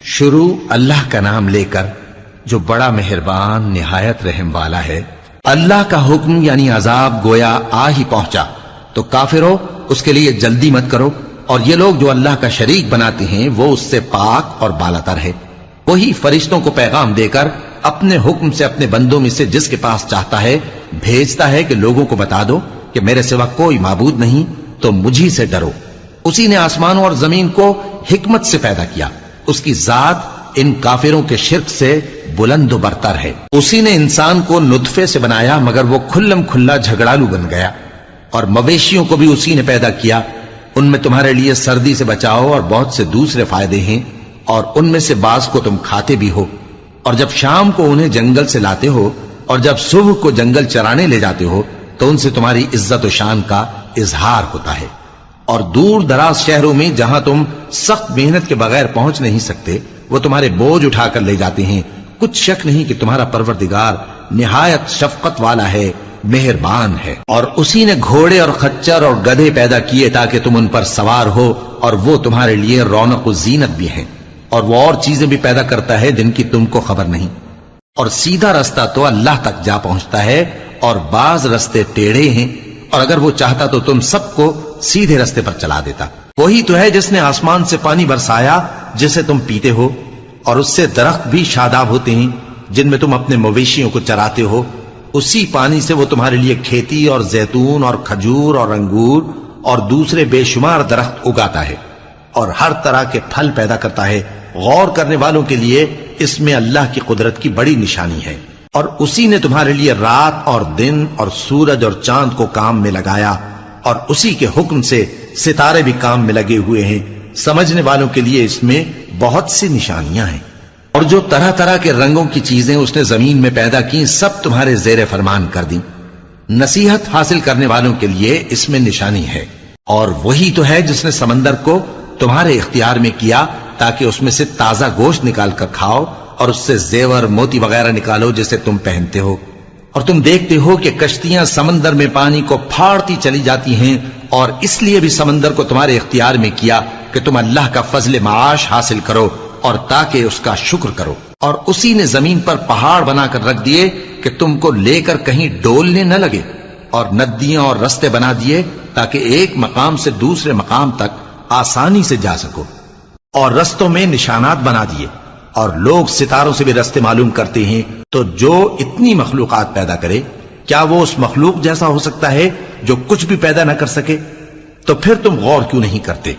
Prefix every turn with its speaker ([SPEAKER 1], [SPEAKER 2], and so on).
[SPEAKER 1] شروع اللہ کا نام لے کر جو بڑا مہربان نہایت رحم والا ہے۔ اللہ کا حکم یعنی عذاب گویا آ ہی پہنچا تو کافروں اس کے لیے جلدی مت کرو، اور یہ لوگ جو اللہ کا شریک بناتے ہیں وہ اس سے پاک اور بالاتر ہے۔ وہی فرشتوں کو پیغام دے کر اپنے حکم سے اپنے بندوں میں سے جس کے پاس چاہتا ہے بھیجتا ہے کہ لوگوں کو بتا دو کہ میرے سوا کوئی معبود نہیں، تو مجھی سے ڈرو۔ اسی نے آسمانوں اور زمین کو حکمت سے پیدا کیا، اس کی ذات ان کافروں کے شرک سے بلند و برتر ہے۔ اسی نے انسان کو نطفے سے بنایا مگر وہ کھلم کھلا جھگڑالو بن گیا، اور مویشیوں کو بھی اسی نے پیدا کیا، ان میں تمہارے لیے سردی سے بچاؤ اور بہت سے دوسرے فائدے ہیں، اور ان میں سے بعض کو تم کھاتے بھی ہو، اور جب شام کو انہیں جنگل سے لاتے ہو اور جب صبح کو جنگل چرانے لے جاتے ہو تو ان سے تمہاری عزت و شان کا اظہار ہوتا ہے۔ اور دور دراز شہروں میں جہاں تم سخت محنت کے بغیر پہنچ نہیں سکتے وہ تمہارے بوجھ اٹھا کر لے جاتے ہیں۔ کچھ شک نہیں کہ تمہارا پروردگار نہایت شفقت والا ہے، مہربان ہے۔ اور اسی نے گھوڑے اور خچر اور گدھے پیدا کیے تاکہ تم ان پر سوار ہو، اور وہ تمہارے لیے رونق و زینت بھی ہیں، اور وہ اور چیزیں بھی پیدا کرتا ہے جن کی تم کو خبر نہیں۔ اور سیدھا رستہ تو اللہ تک جا پہنچتا ہے، اور بعض رستے ٹیڑھے ہیں، اور اگر وہ چاہتا تو تم سب کو سیدھے رستے پر چلا دیتا۔ وہی تو ہے جس نے آسمان سے پانی برسایا جسے تم پیتے ہو، اور اس سے درخت بھی شاداب ہوتے ہیں جن میں تم اپنے مویشیوں کو چراتے ہو۔ اسی پانی سے وہ تمہارے لیے کھیتی اور زیتون اور کھجور اور انگور اور دوسرے بے شمار درخت اگاتا ہے، اور ہر طرح کے پھل پیدا کرتا ہے۔ غور کرنے والوں کے لیے اس میں اللہ کی قدرت کی بڑی نشانی ہے۔ اور اسی نے تمہارے لیے رات اور دن اور سورج اور چاند کو کام میں لگایا، اور اسی کے حکم سے ستارے بھی کام میں لگے ہوئے ہیں۔ سمجھنے والوں کے لیے اس میں بہت سی نشانیاں ہیں۔ اور جو طرح طرح کے رنگوں کی چیزیں اس نے زمین میں پیدا کی سب تمہارے زیر فرمان کر دیں۔ نصیحت حاصل کرنے والوں کے لیے اس میں نشانی ہے۔ اور وہی تو ہے جس نے سمندر کو تمہارے اختیار میں کیا تاکہ اس میں سے تازہ گوشت نکال کر کھاؤ، اور اس سے زیور موتی وغیرہ نکالو جسے تم پہنتے ہو۔ اور تم دیکھتے ہو کہ کشتیاں سمندر میں پانی کو پھاڑتی چلی جاتی ہیں، اور اس لیے بھی سمندر کو تمہارے اختیار میں کیا کہ تم اللہ کا فضل معاش حاصل کرو اور تاکہ اس کا شکر کرو۔ اور اسی نے زمین پر پہاڑ بنا کر رکھ دیے کہ تم کو لے کر کہیں ڈولنے نہ لگے، اور ندیاں اور رستے بنا دیے تاکہ ایک مقام سے دوسرے مقام تک آسانی سے جا سکو، اور رستوں میں نشانات بنا دیے۔ اور لوگ ستاروں سے بھی رستے معلوم کرتے ہیں۔ تو جو اتنی مخلوقات پیدا کرے کیا وہ اس مخلوق جیسا ہو سکتا ہے جو کچھ بھی پیدا نہ کر سکے؟ تو پھر تم غور کیوں نہیں کرتے؟